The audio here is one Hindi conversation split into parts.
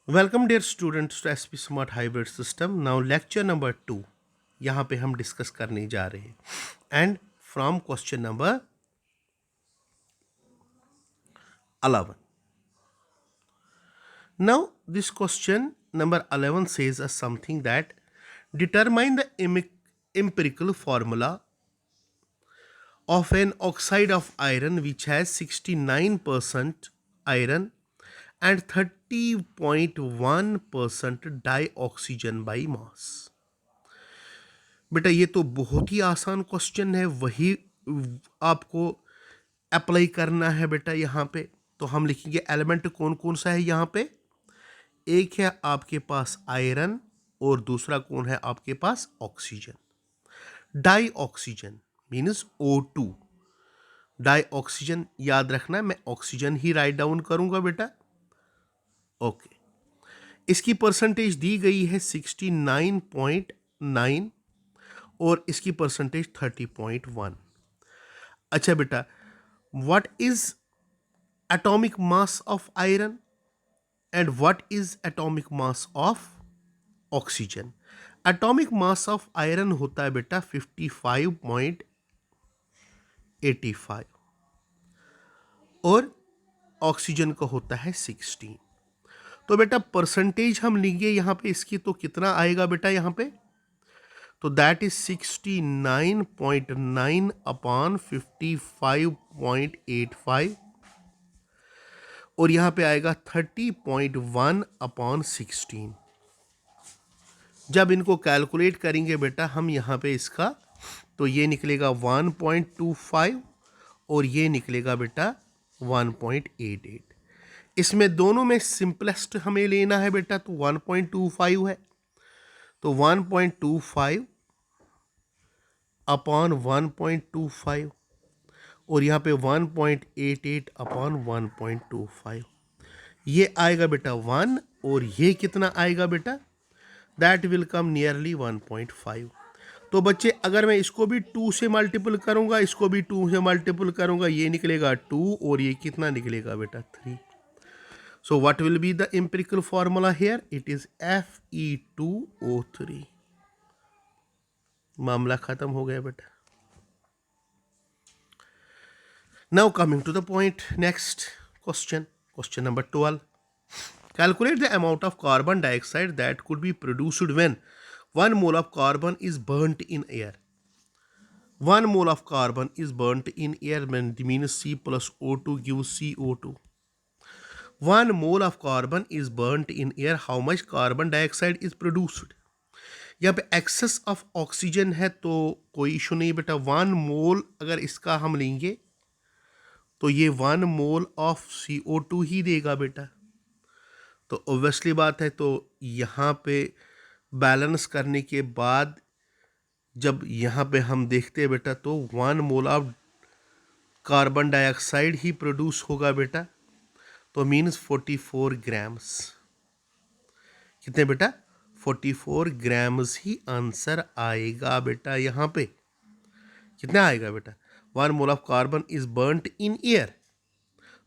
Welcome dear students to SP smart hybrid system. Now lecture number 2 यहाँ पे हम डिस्कस करने जा रहे हैं and from question number 11। Now this question number 11 says us something that determine the empirical formula of an oxide of iron which has 69% iron and 30.1% dioxygen by mass। बेटा ये तो बहुत ही आसान क्वेश्चन है, वही आपको अप्लाई करना है बेटा। यहाँ पे तो हम लिखेंगे एलिमेंट कौन कौन सा है। यहाँ पे एक है आपके पास आयरन और दूसरा कौन है आपके पास oxygen. Di oxygen means O2। Di oxygen याद रखना है, मैं ऑक्सीजन ही राइट डाउन करूंगा बेटा। ओके, इसकी परसेंटेज दी गई है 69.9 और इसकी परसेंटेज 30.1। अच्छा बेटा, what is atomic mass of iron and what is atomic mass of oxygen. Atomic mass of iron होता है बेटा 55.85 और ऑक्सीजन का होता है 16। तो बेटा परसेंटेज हम लेंगे यहाँ पे इसकी, तो कितना आएगा बेटा यहाँ पे, तो दैट इज 69.9 अपॉन 55.85 और यहाँ पे आएगा 30.1 अपॉन 16। जब इनको कैलकुलेट करेंगे बेटा हम यहाँ पे इसका, तो ये निकलेगा 1.25 और ये निकलेगा बेटा 1.88। इसमें दोनों में सिंपलेस्ट हमें लेना है बेटा, तो 1.25 है, तो 1.25 अपॉन 1.25 और यहाँ पे 1.88 अपॉन 1.25, ये आएगा बेटा 1 और ये कितना आएगा बेटा, दैट विल कम नियरली 1.5। तो बच्चे अगर मैं इसको भी 2 से मल्टीपल करूंगा, इसको भी 2 से मल्टीपल करूंगा, ये निकलेगा 2 और ये कितना निकलेगा बेटा 3। So what will be the empirical formula here, it is Fe2O3। मामला खत्म हो गया बेटा। Now coming to the point, next question, question number 12. Calculate the amount of carbon dioxide that could be produced when 1 mole of carbon is burnt in air. 1 mole of carbon is burnt in air means C plus O2 gives CO2. 1 mole of carbon is burnt in air, how much carbon dioxide is produced? यहाँ पे एक्सेस ऑफ ऑक्सीजन है तो कोई इशू नहीं बेटा। 1 मोल अगर इसका हम लेंगे तो ये 1 मोल ऑफ CO2 ही देगा बेटा। तो ऑब्वियसली बात है, तो यहाँ पे बैलेंस करने के बाद जब यहाँ पे हम देखते हैं बेटा, तो 1 mole of carbon dioxide he produce होगा बेटा, तो मीन्स 44 ग्राम्स। कितने बेटा, 44 ग्राम्स ही आंसर आएगा बेटा। यहाँ पे कितना आएगा बेटा, 1 mole of carbon is burnt in air,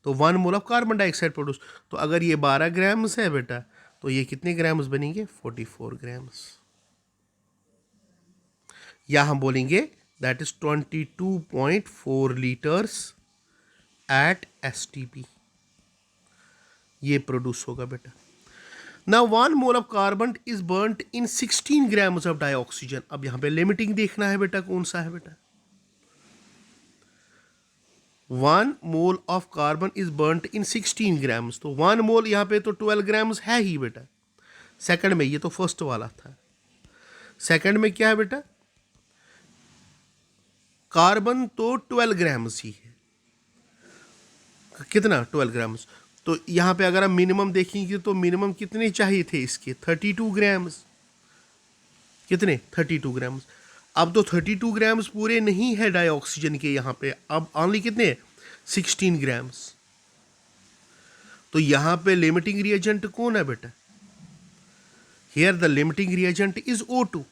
तो 1 mole of carbon dioxide produce. तो अगर ये 12 ग्राम्स है बेटा, तो ये कितने ग्राम्स बनेंगे, 44 ग्राम्स। या हम बोलेंगे that is 22.4 litres at STP, ये प्रोड्यूस होगा बेटा। Now 1 mole of carbon is burnt in 16 grams of dioxygen। अब यहाँ पे लिमिटिंग देखना है बेटा, कौन सा है बेटा। 1 mole of carbon is burnt in 16 grams, तो 1 mole यहाँ पे तो 12 ग्राम्स है ही बेटा। सेकंड में, ये तो फर्स्ट वाला था, सेकंड में क्या है बेटा, कार्बन तो 12 ग्राम्स ही है। कितना, 12 ग्राम्स। तो यहाँ पे अगर हम मिनिमम देखेंगे तो मिनिमम कितने चाहिए थे इसके, 32 ग्राम्स। कितने, 32 ग्राम्स। अब तो 32 ग्राम्स पूरे नहीं है डाइऑक्सीजन के यहाँ पे, अब ओनली कितने, 16 ग्राम्स। तो यहाँ पे लिमिटिंग रिएजेंट कौन है बेटा, here the limiting reagent is O2।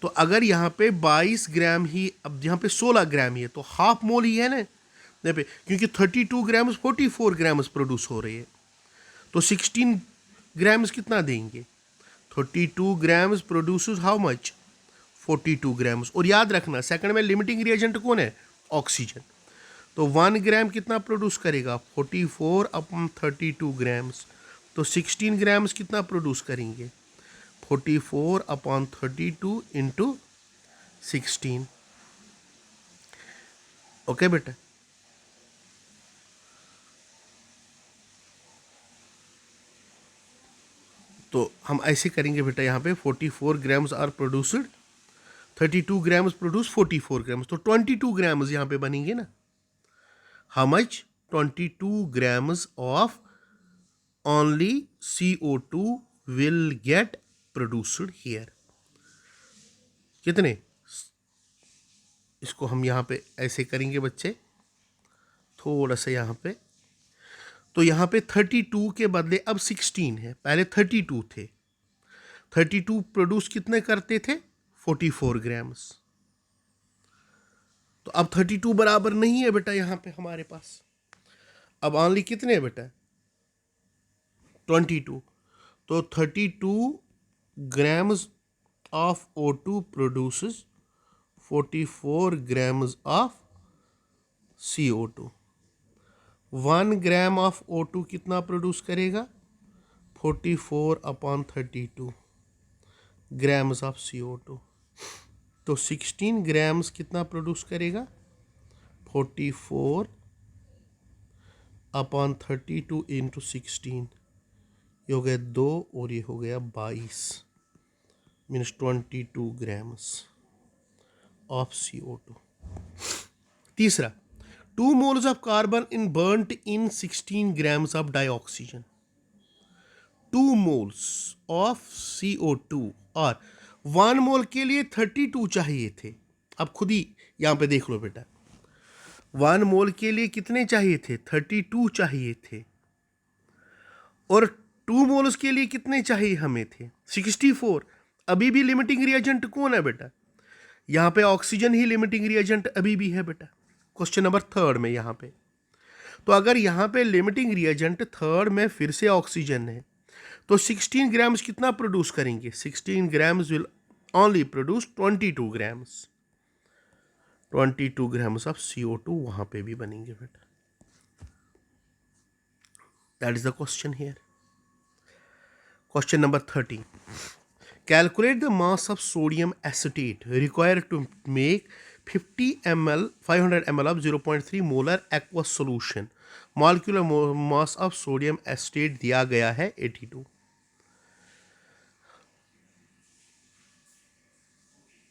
तो अगर यहाँ पे 22 ग्राम ही, अब यहाँ पे 16 ग्राम ही है, तो हाफ मोल ही है ना यहाँ पे, क्योंकि 32 ग्राम्स 44 ग्राम्स प्रोड्यूस हो रही है, तो 16 ग्राम्स कितना देंगे? 32 grams produces how much? 42 grams. और याद रखना सेकंड में लिमिटिंग रिएजेंट कौन है? ऑक्सीजन। तो 1 ग्राम कितना प्रोड्यूस करेगा? 44 अपॉन 32 ग्राम्स। तो 16 ग्राम्स कितना प्रोड्यूस करेंगे? 44 अपॉन 32 इंटू 16। ओके बेटा, तो हम ऐसे करेंगे बेटा, यहाँ पे 44 grams are produced, 32 grams produce 44 grams, तो 22 ग्राम्स यहाँ पे बनेंगे ना। How much? 22 grams of only CO2 will get produced here. कितने? इसको हम यहाँ पे ऐसे करेंगे बच्चे, थोड़ा सा यहाँ पे, तो यहाँ पे 32 के बदले अब 16 है, पहले 32 थे। 32 प्रोड्यूस कितने करते थे? 44 ग्राम्स। तो अब 32 बराबर नहीं है बेटा यहाँ पे हमारे पास। अब ओनली कितने है बेटा? 22। तो 32 grams of O2 produces 44 grams of CO2। 1 gram of O2 कितना प्रोड्यूस करेगा? 44 अपॉन 32 ग्राम्स ऑफ CO2। तो 16 ग्राम्स कितना प्रोड्यूस करेगा? 44 अपॉन 32 इंटू 16, ये हो गया 2 और ये हो गया 22, मीन्स 22 ग्राम्स ऑफ CO2। तीसरा, 2 moles of carbon in burnt in 16 grams of dioxygen। 2 moles of CO2 और 1 मोल के लिए 32 चाहिए थे। अब खुद ही यहाँ पे देख लो बेटा, 1 मोल के लिए कितने चाहिए थे? 32 चाहिए थे। और 2 मोल्स के लिए कितने चाहिए हमें थे? 64। अभी भी लिमिटिंग रिएजेंट कौन है बेटा? यहाँ पे ऑक्सीजन ही लिमिटिंग रिएजेंट अभी भी है बेटा, क्वेश्चन नंबर 3 में यहाँ पे। तो अगर यहाँ पे लिमिटिंग रिएजेंट 3 में फिर से ऑक्सीजन है, तो 16 ग्राम्स कितना प्रोड्यूस करेंगे? 16 grams will only produce 22 grams. 22 grams of CO2 वहां पे भी बनेंगे बेटा। That is the question here. Question number 13, calculate the mass of sodium acetate required to make 500 ml of 0.3 molar aqueous solution. Molecular mass of sodium acetate दिया गया है 82।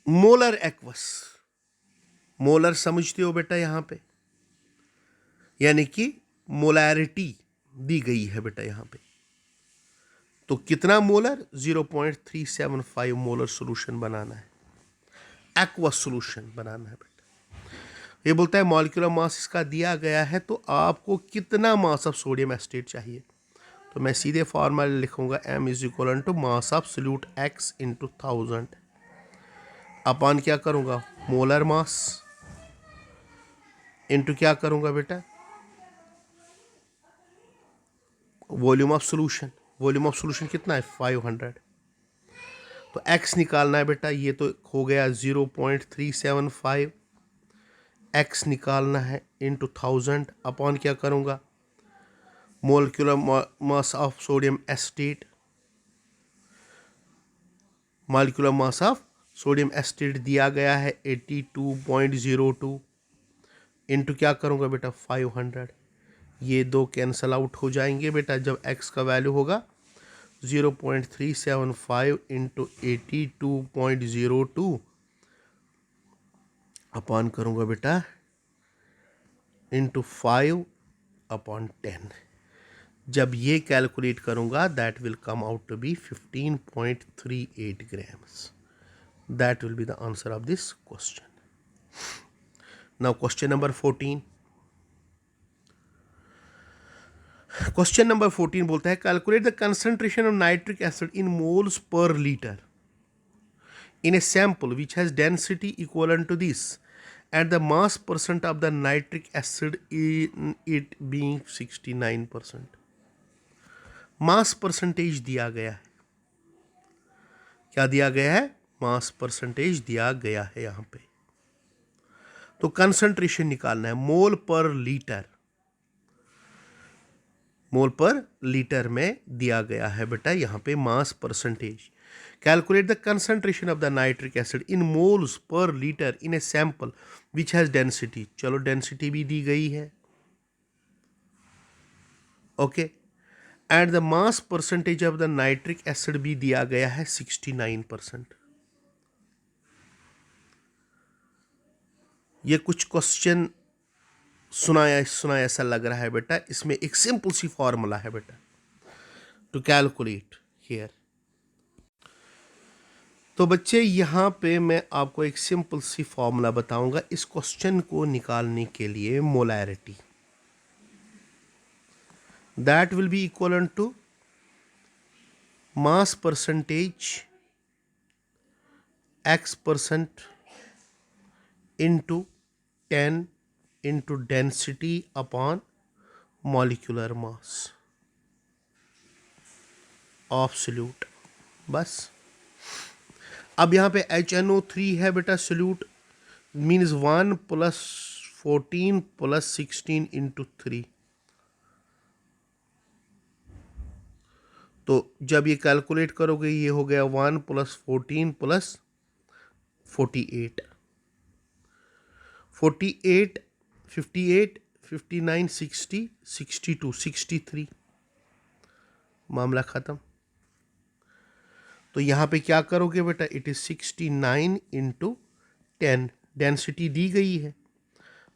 मोलर एक्वस, मोलर समझते हो बेटा यहाँ पे, यानी कि मोलैरिटी दी गई है बेटा यहाँ पे। तो कितना मोलर? 0.375 मोलर सोल्यूशन बनाना है, एक्वस सोल्यूशन बनाना है बेटा। ये बोलता है मॉलिक्यूलर मास इसका दिया गया है, तो आपको कितना मास ऑफ सोडियम एसिटेट चाहिए? तो मैं सीधे फॉर्मूला लिखूंगा, M is equal to mass of solute X into 1000 upon क्या करूंगा? मोलर मास इंटू क्या करूंगा बेटा? Volume of solution. Volume of solution कितना है? 500। तो X निकालना है बेटा, ये तो हो गया 0.375, X निकालना है इंटू 1000 अपॉन क्या करूंगा? Molecular mass of sodium acetate. Molecular mass of sodium acetate दिया गया है 82.02 इंटू क्या करूंगा बेटा? 500। ये दो कैंसल आउट हो जाएंगे बेटा जब x का वैल्यू होगा 0.375 इंटू 82.02 अपॉन करूंगा बेटा इंटू 5 अपॉन 10। जब ये कैलकुलेट करूंगा that will come out to be 15.38 grams. That will be the answer of this question. Now question number 14। Question number 14 बोलता है calculate the concentration of nitric acid in moles per litre in a sample which has density equivalent to this and the mass percent of the nitric acid in it being 69%। Mass percentage दिया गया है, क्या दिया गया है, मास परसेंटेज दिया गया है यहां पे। तो कंसंट्रेशन निकालना है, मोल पर लीटर, मोल पर लीटर में दिया गया है बेटा यहां पे mass percentage. Calculate the concentration of the nitric acid in moles per litre in a sample which has density, चलो डेंसिटी भी दी गई है, okay. And the mass percentage of the nitric acid भी दिया गया है 69%। ये कुछ क्वेश्चन सुनाया सुनाया ऐसा लग रहा है बेटा, इसमें एक सिंपल सी फॉर्मूला है बेटा टू कैलकुलेट हियर। तो बच्चे यहाँ पे मैं आपको एक सिंपल सी फॉर्मूला बताऊंगा इस क्वेश्चन को निकालने के लिए। Molarity that will be equal to mass percentage x% into 10 into density upon molecular mass of solute। बस अब यहाँ पे HNO3 है बेटा सोल्यूट, मीन्स 1 + 14 + 16 × 3। तो जब ये कैलकुलेट करोगे ये हो गया 1 + 14 + 48, 48 58 59 60 62 63, मामला ख़त्म। तो यहाँ पे क्या करोगे बेटा, इट इज़ 69 × 10, डेंसिटी दी गई है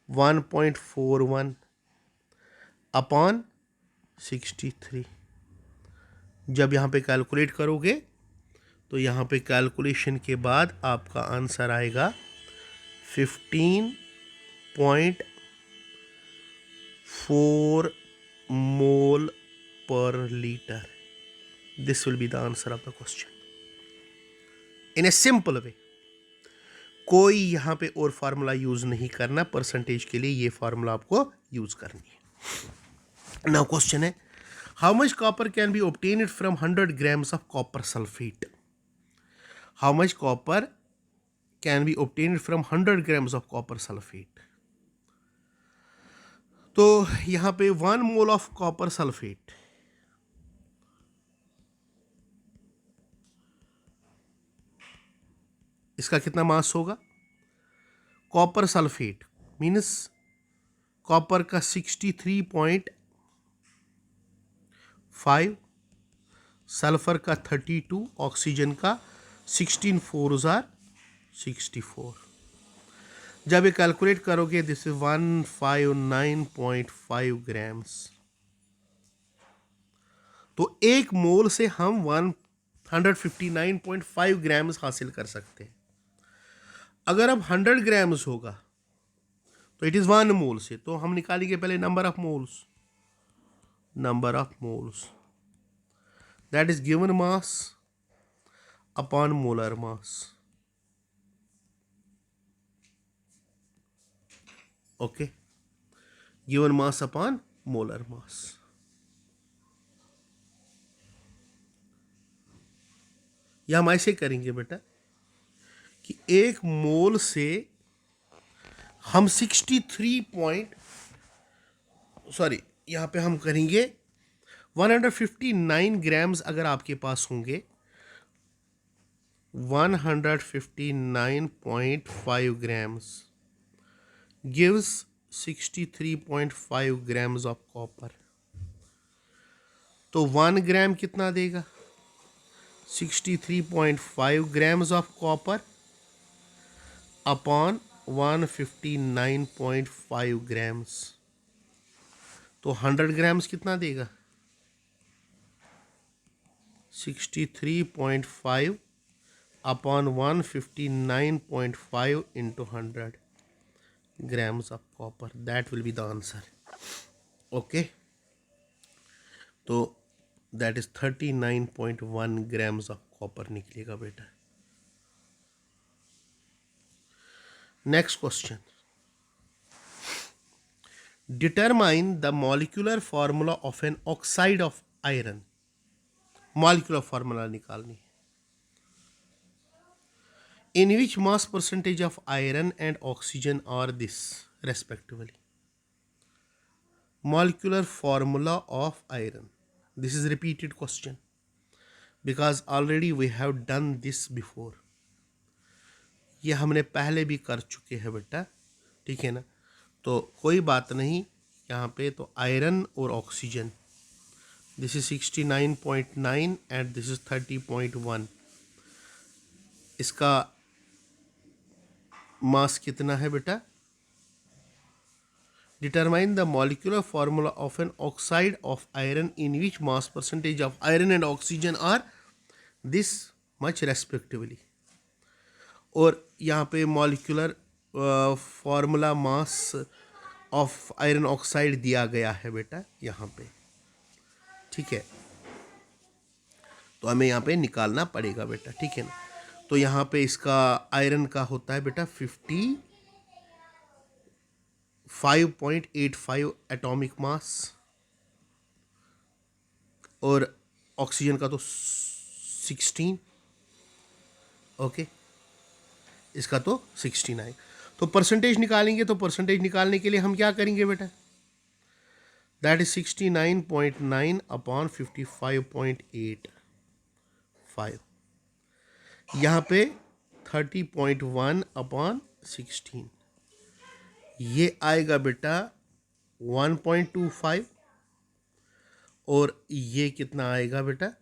1.41 अपॉन 63। जब यहाँ पे कैलकुलेट करोगे तो यहाँ पे कैलकुलेशन के बाद आपका आंसर आएगा 15.4 मोल पर litre. This will be the answer of the question in a simple way. कोई यहाँ पे और फार्मूला यूज नहीं करना, परसेंटेज के लिए ये फार्मूला आपको यूज करनी है। नाउ क्वेश्चन है, how much copper can be obtained from 100 grams of copper sulphate. How much copper can be obtained from 100 grams of copper sulphate. तो यहाँ पे 1 मोल ऑफ कॉपर सल्फेट, इसका कितना मास होगा, कॉपर सल्फेट मीन्स कॉपर का 63.5, सल्फर का 32, ऑक्सीजन का 16 4 64। जब ये कैलकुलेट करोगे दिस इज 159.5 ग्राम्स। तो एक मोल से हम 159.5 ग्राम्स हासिल कर सकते हैं। अगर अब 100 ग्राम्स होगा तो इट इज 1 मोल से, तो हम निकालेंगे पहले number of moles, number of moles that is given mass upon molar mass, okay, given mass upon molar mass. या हम ऐसे करेंगे बेटा कि एक मोल से हम यहाँ पे हम करेंगे 159 ग्राम्स अगर आपके पास होंगे, 159.5 grams gives 63.5 grams of copper। तो 1 ग्राम कितना देगा, 63.5 grams of copper upon 159.5 grams। तो 100 ग्राम्स कितना देगा, 63.5 upon 159.5 into 100 grams of copper, that will be the answer, okay। तो that is 39.1 grams of copper निकलेगा बेटा। Next question, determine the molecular formula of an oxide of iron molecular formula निकालनी है। In which mass percentage of iron and oxygen are this respectively. molecular formula of iron. This is repeated question because already we have done this before. ये हमने पहले भी कर चुके हैं बेटा, ठीक है ना। तो कोई बात नहीं, यहाँ पे तो आयरन और oxygen, this is 69.9 and this is 30.1। इसका मास कितना है बेटा? Determine the molecular formula of an oxide of iron in which mass percentage of iron and oxygen are this much respectively. और यहाँ पे molecular formula mass of iron oxide दिया गया है बेटा यहाँ पे, ठीक है। तो हमें यहाँ पे निकालना पड़ेगा बेटा, ठीक है ना। तो यहाँ पे इसका आयरन का होता है बेटा 55.85 एटॉमिक मास और ऑक्सीजन का तो 16, ओके, इसका तो 69। तो परसेंटेज निकालेंगे, तो परसेंटेज निकालने के लिए हम क्या करेंगे बेटा? दैट इज 69.9 अपॉन 55.85, यहाँ पे 30.1 अपॉन 16, ये आएगा बेटा 1.25 और ये कितना आएगा बेटा?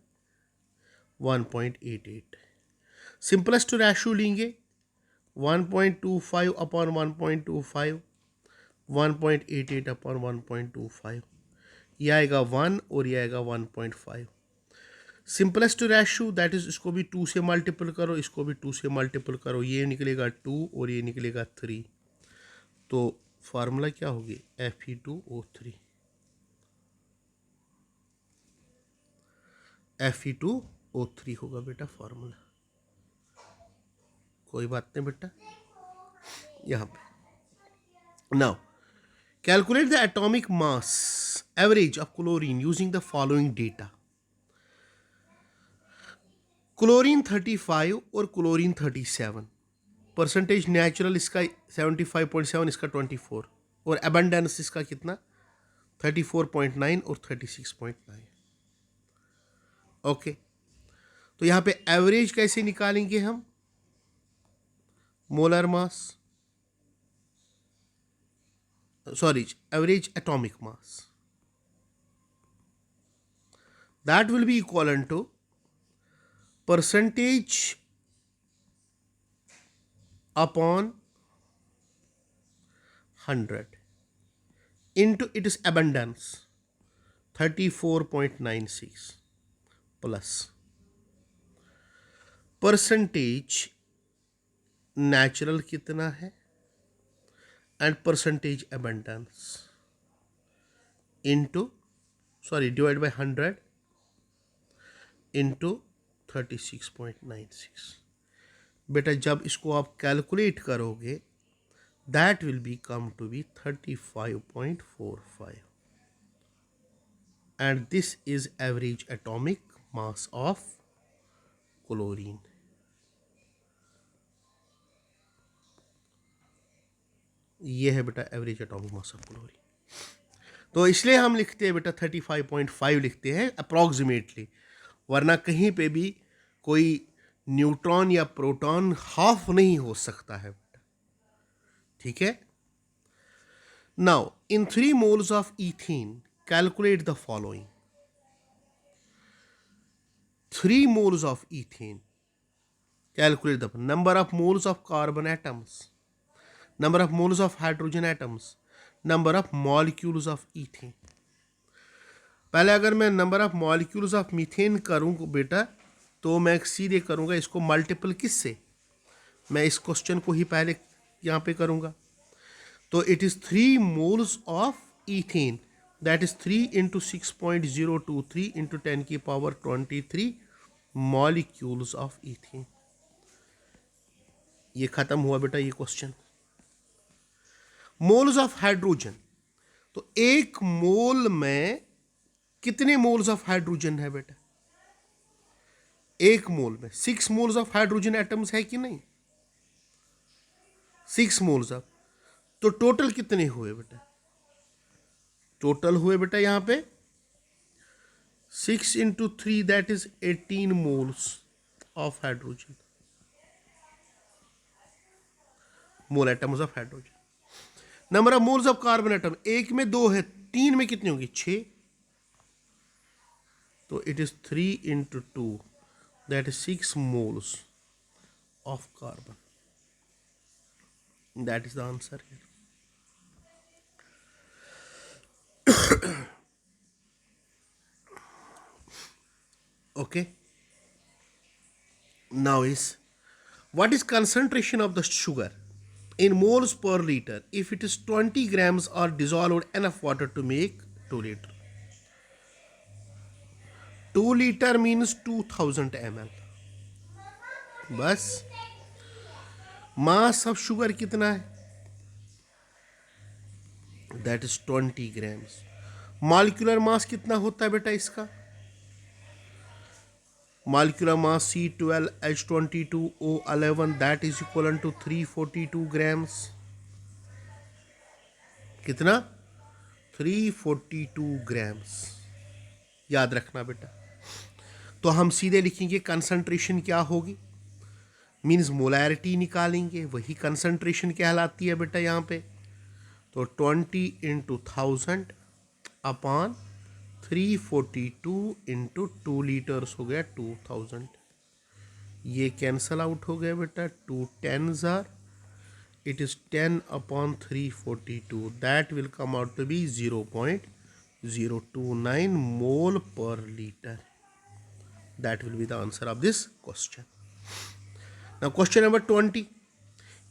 1.88। सिंपलेस्ट रेशो लेंगे, 1.25 अपॉन 1.25, 1.88 अपॉन 1.25, ये आएगा 1 और ये आएगा 1.5। सिंपलेस्ट रेशो दैट इज, इसको भी 2 से मल्टीपल करो, इसको भी 2 से मल्टीपल करो, ये निकलेगा 2 और ये निकलेगा 3। तो फार्मूला क्या होगी? Fe2O3, Fe2O3 होगा बेटा फार्मूला। कोई बात नहीं बेटा। यहाँ पे now calculate the atomic mass average of chlorine using the following data. Chlorine 35 और क्लोरीन 37, परसेंटेज नेचुरल इसका 75.7, इसका 24, और एबंडेंस इसका कितना? 34.9 और 36.9, ओके। तो यहाँ पे एवरेज कैसे निकालेंगे हम? Molar mass, sorry, average atomic mass, that will be equal to percentage upon 100 into its abundance 34.96 plus percentage natural कितना है and percentage abundance into, sorry, divide by 100 into 36.96। बेटा जब इसको आप कैलकुलेट करोगे that will be come to be 35.45 and this is average atomic mass of chlorine. ये है बेटा average atomic mass of chlorine. तो इसलिए हम लिखते हैं बेटा 35.5 लिखते हैं अप्रॉक्सीमेटली, वरना कहीं पे भी कोई न्यूट्रॉन या प्रोटॉन हाफ नहीं हो सकता है बेटा, ठीक है। Now in 3 moles of ethane calculate the following. 3 moles of ethane, calculate the number of moles of carbon atoms, number of moles of hydrogen atoms, number of molecules of ethane। पहले अगर मैं number of molecules of methane करूँ बेटा, तो मैं सीधे करूँगा इसको मल्टीपल किससे? मैं इस क्वेश्चन को ही पहले यहाँ पे करूँगा। तो it is 3 moles of ethane, that is 3 into 6.023 into 10 की पावर 23 मॉलिक्यूल्स ऑफ ईथेन। ये खत्म हुआ बेटा ये क्वेश्चन। मोल्स ऑफ हाइड्रोजन, तो एक मोल में कितने मोल्स ऑफ हाइड्रोजन है बेटा? एक मोल में 6 मोल्स ऑफ हाइड्रोजन एटम्स है कि नहीं, 6 मोल्स ऑफ, तो टोटल कितने हुए बेटा, टोटल हुए बेटा यहां पे 6 into 3 that is 18 moles of hydrogen, mole atoms of hydrogen. Number of moles of carbon atom, एक में 2 है, 3 में कितनी होंगी 6, तो it is 3 into 2 that is 6 moles of carbon, that is the answer here. Okay, now is what is concentration of the sugar in moles per liter if it is 20 grams or dissolved enough water to make 2 liter. 2 liter means 2000 ml, बस मास ऑफ शुगर कितना है, that is 20 grams. Molecular mass कितना होता है बेटा इसका, molecular mass C12H22O11 that is equal to 342 grams, कितना 342 ग्राम्स, याद रखना बेटा। तो हम सीधे लिखेंगे कंसंट्रेशन क्या होगी, मीन्स मोलैरिटी निकालेंगे, वही कंसंट्रेशन कहलाती है बेटा यहाँ पे। तो 20 इंटू 1000 अपॉन 342 इंटू 2 लीटर्स हो गया 2000, ये कैंसल आउट हो गया बेटा, 2 10s are, it is 10 upon 342, that will come out to be 0.029 mole per liter. That will be the answer of this question. Now question number 20,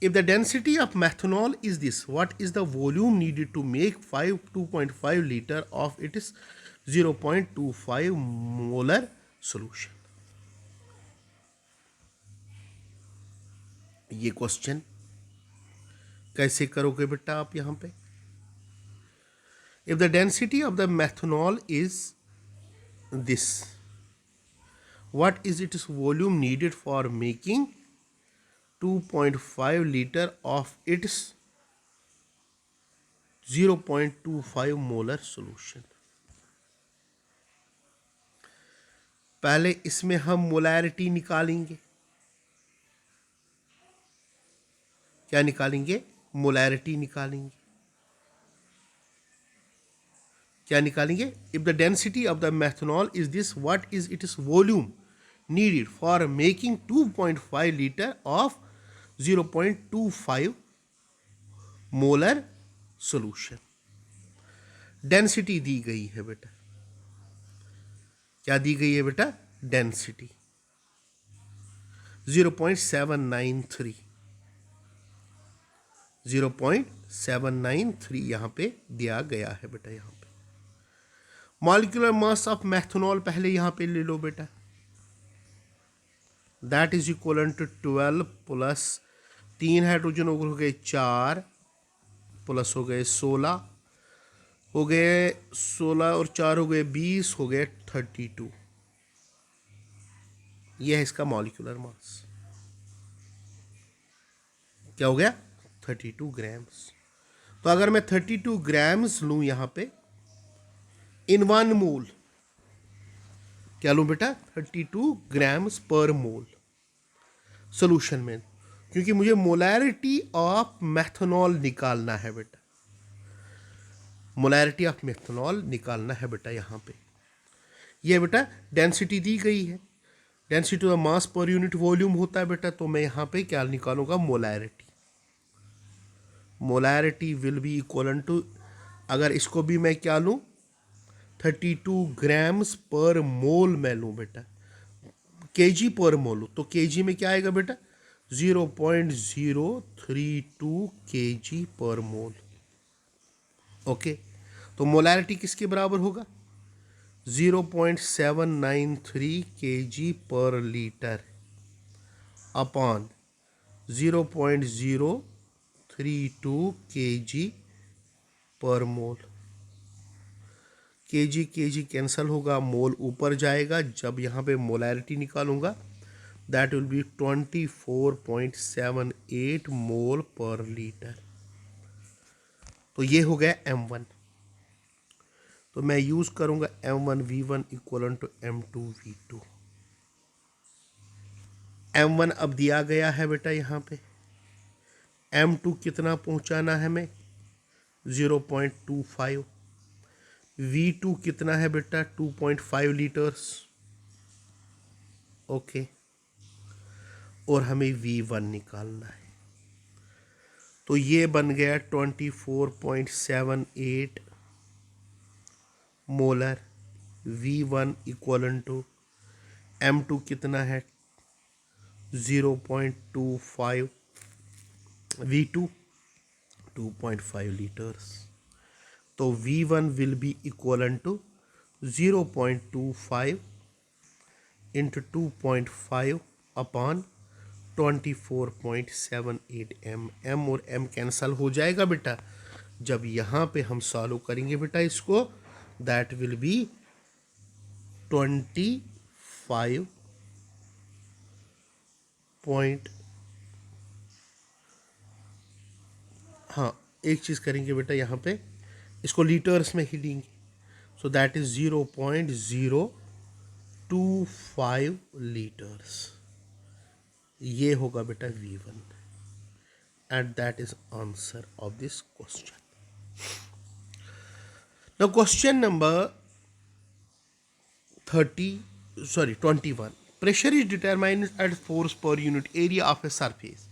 if the density of methanol is this, what is the volume needed to make 2.5 liter of its 0.25 molar solution? ये क्वेश्चन कैसे करोगे बेटा आप यहां पे, if the density of the methanol is this, what is its volume needed for making 2.5 litre of its 0.25 molar solution. पहले इसमें हम मोलैरिटी निकालेंगे, क्या निकालेंगे, मोलैरिटी निकालेंगे, क्या निकालेंगे, if the density of the methanol is this, what is its volume needed for making 2.5 litre of 0.25 molar solution. Density दी गई है बेटा, क्या दी गई है बेटा, डेंसिटी 0.793, 0.793 यहां पे दिया गया है बेटा। यहां पे मॉलिक्यूलर मास ऑफ मैथनॉल पहले यहां पे ले लो बेटा, that is equal to 12 plus 3 hydrogen हो गए 4 प्लस हो गए 16, हो गए 16 और 4 हो गए 20, हो गए 32, यह है इसका मॉलिक्यूलर मास, क्या हो गया 32 ग्राम्स। तो अगर मैं 32 ग्राम्स लूं यहां पे इन 1 मोल, क्या लूं बेटा 32 ग्राम्स पर मोल सॉल्यूशन में, क्योंकि मुझे मोलैरिटी ऑफ मैथनॉल निकालना है बेटा, मोलैरिटी ऑफ मैथनॉल निकालना है बेटा। यहां पे ये बेटा डेंसिटी दी गई है, density of mass per unit volume होता है बेटा, तो मैं यहां पे क्या निकालूंगा, molarity. Molarity will be equal to, अगर इसको भी मैं क्या लूं 32 ग्राम्स पर मोल मैं लूं बेटा, केजी पर मोल, तो केजी में क्या आएगा बेटा 0.032 केजी पर मोल। ओके, तो मोलैरिटी किसके बराबर होगा 0.793 केजी पर लीटर अपॉन 0.032 केजी पर मोल। केजी कैंसिल होगा, मोल ऊपर जाएगा। जब यहाँ पे मोलैरिटी निकालूंगा दैट विल बी 24.78 मोल पर लीटर। तो ये हो गया M1। तो मैं यूज करूंगा M1V1 equal to M2V2। M1 अब दिया गया है बेटा यहाँ पे, M2 कितना पहुंचाना है हमें 0.25, V2 कितना है बेटा 2.5 लीटर्स, ओके। और हमें V1 निकालना है। तो ये बन गया 24.78 molar, V1 equal to M2 कितना है 0.25, V2 2.5 लीटर्स। तो V1 will be equal to 0.25 into 2.5 upon 24.78 M और M कैंसल हो जाएगा बेटा। जब यहाँ पे हम सॉल्व करेंगे बेटा इसको, दैट विल बी 25 पॉइंट, हाँ एक चीज़ करेंगे बेटा यहाँ पे इसको लीटर्स में ही लेंगे। So that is 0.025 litres. ये होगा बेटा V1 and that is answer of this question. Now question number 21. Pressure is determined at force per unit area of a surface.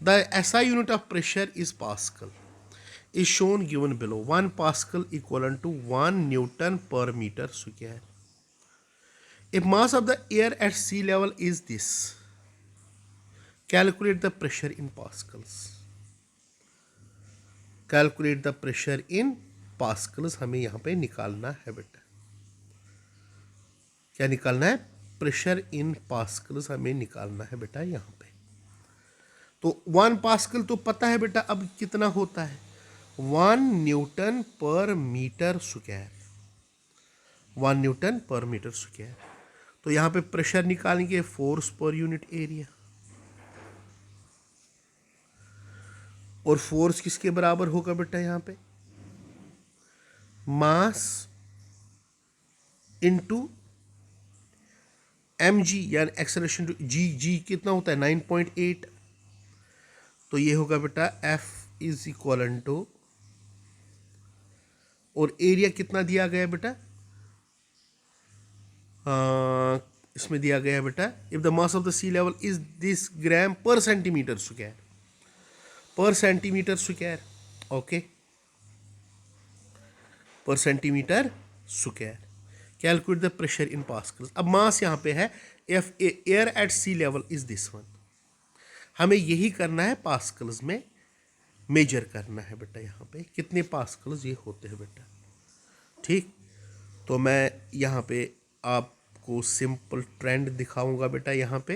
The SI unit of pressure is Pascal. Is shown given below. 1 Pascal equivalent to 1 Newton per meter square. If mass of the air at sea level is this, calculate the pressure in pascals. Calculate the pressure in pascals हमें यहाँ पे निकालना है बेटा। क्या निकालना है? प्रेशर इन पास्कल्स हमें निकालना है बेटा यहाँ पे। तो 1 पास्कल तो पता है बेटा अब कितना होता है 1 न्यूटन पर मीटर स्क्वायर, 1 न्यूटन पर मीटर स्क्वायर। तो यहाँ पे प्रेशर निकालेंगे फोर्स पर यूनिट एरिया, और फोर्स किसके बराबर होगा बेटा यहाँ पे मास इनटू mg यानी एक्सेलरेशन टू जी कितना होता है 9.8। तो ये होगा बेटा F इज इक्वल टू, और एरिया कितना दिया गया बेटा इसमें दिया गया बेटा if the mass of the sea level is this gram per centimetre square, per centimetre square, okay, per centimetre square. Calculate the pressure in pascals. अब मास यहाँ पे है F air at sea level is this one, हमें यही करना है पास्कल्स में मेजर करना है बेटा। यहाँ पे कितने पास्कल्स ये होते हैं बेटा, ठीक। तो मैं यहाँ पे आपको सिंपल ट्रेंड दिखाऊंगा बेटा यहाँ पे,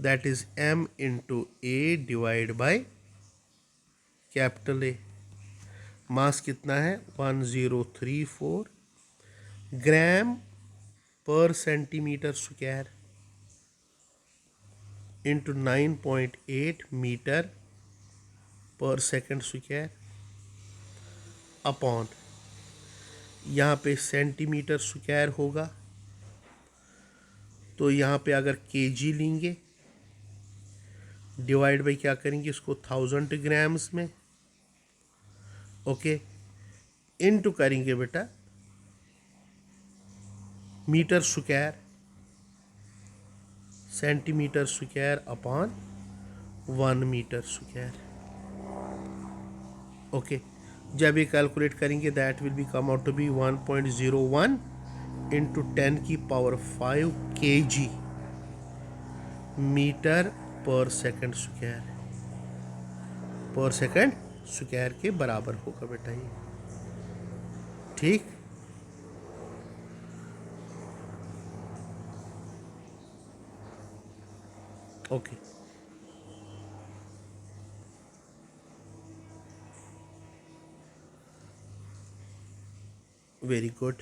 that is m into A divide by capital A. Mass कितना है 1034 gram per centimetre square into 9.8 metre per second square upon, यहाँ पे सेंटीमीटर स्क्वायर होगा। तो यहाँ पे अगर केजी लेंगे डिवाइड बाई क्या करेंगे इसको 1000 ग्राम्स में, ओके, इनटू करेंगे बेटा metre square, centimetre square upon 1 metre square, okay. जब ये कैलकुलेट करेंगे that will be come out to be 1.01 into 10 की power 5 kg metre per second square, per second square के बराबर होगा बेटा ये, ठीक। Okay, very good.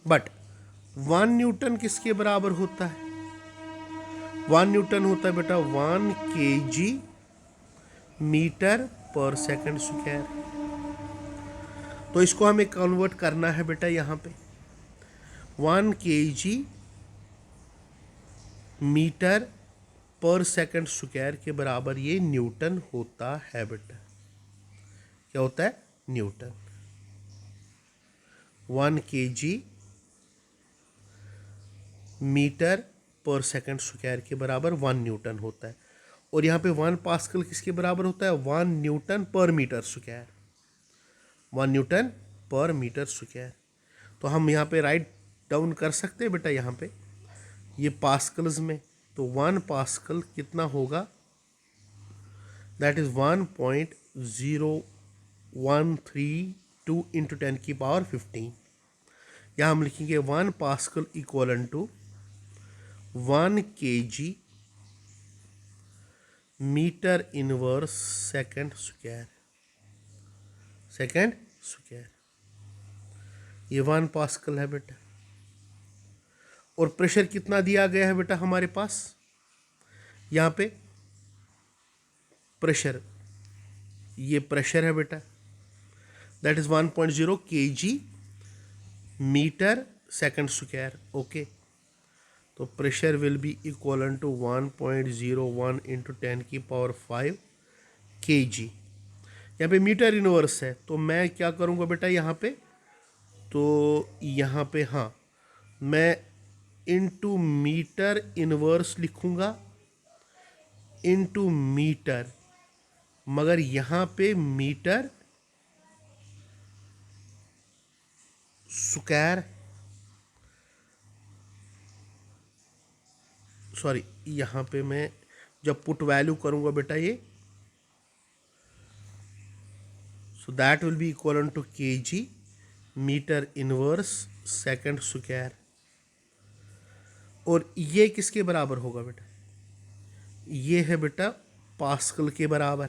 But 1 newton किसके बराबर होता है? 1 न्यूटन होता है बेटा 1 kg metre per second square. तो इसको हमें कन्वर्ट करना है बेटा यहाँ पे 1 kg metre per second square के बराबर ये न्यूटन होता है बेटा। क्या होता है? Newton. 1 kg metre per second square के बराबर 1 न्यूटन होता है। और यहाँ पे 1 पास्कल किसके बराबर होता है? 1 न्यूटन पर मीटर स्क्वायर। 1 न्यूटन पर मीटर स्क्वायर। तो हम यहाँ पे राइट डाउन कर सकते हैं बेटा यहाँ पे ये पास्कल्स में। तो 1 पास्कल कितना होगा? दैट इज 1.0132 इंटू 10 की पावर 15। यहाँ हम लिखेंगे 1 pascal equal to 1 kg metre inverse second square. Second square ये 1 पास्कल है बेटा। और प्रेशर कितना दिया गया है बेटा हमारे पास? यहाँ पे प्रेशर, ये प्रेशर है बेटा that is 1.0 kg metre second square. Okay, तो pressure will be equal to 1.01 into 10 की पावर 5 kg। यहाँ पे मीटर इनवर्स है तो मैं क्या करूँगा बेटा यहाँ पे? तो यहाँ पे हाँ मैं इंटू मीटर इनवर्स लिखूँगा इंटू मीटर, मगर यहाँ पे मीटर स्क्वायर, सॉरी यहाँ पे मैं जब पुट वैल्यू करूँगा बेटा ये, so that will be equal to kg metre inverse second square. और ये किसके बराबर होगा बेटा? ये है बेटा पास्कल के बराबर।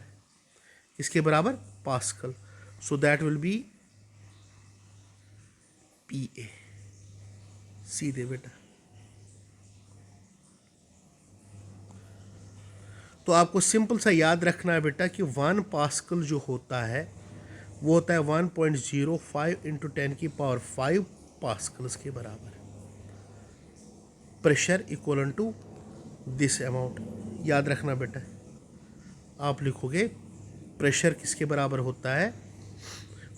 किसके बराबर? Pascal. So that will B PA। सीधे बेटा। तो आपको सिंपल सा याद रखना है बेटा कि 1 पास्कल जो होता है वो होता है 1.05 इंटू 10 की पावर 5 पास्कल्स के बराबर। Pressure equal to this amount. याद रखना बेटा, आप लिखोगे प्रेशर किसके बराबर होता है?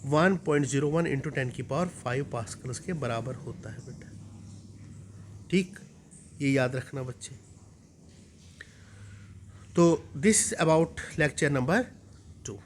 1.01 इंटू 10 की पावर 5 पास्कल्स के बराबर होता है बेटा। ठीक, ये याद रखना बच्चे। तो दिस अबाउट लेक्चर नंबर 2।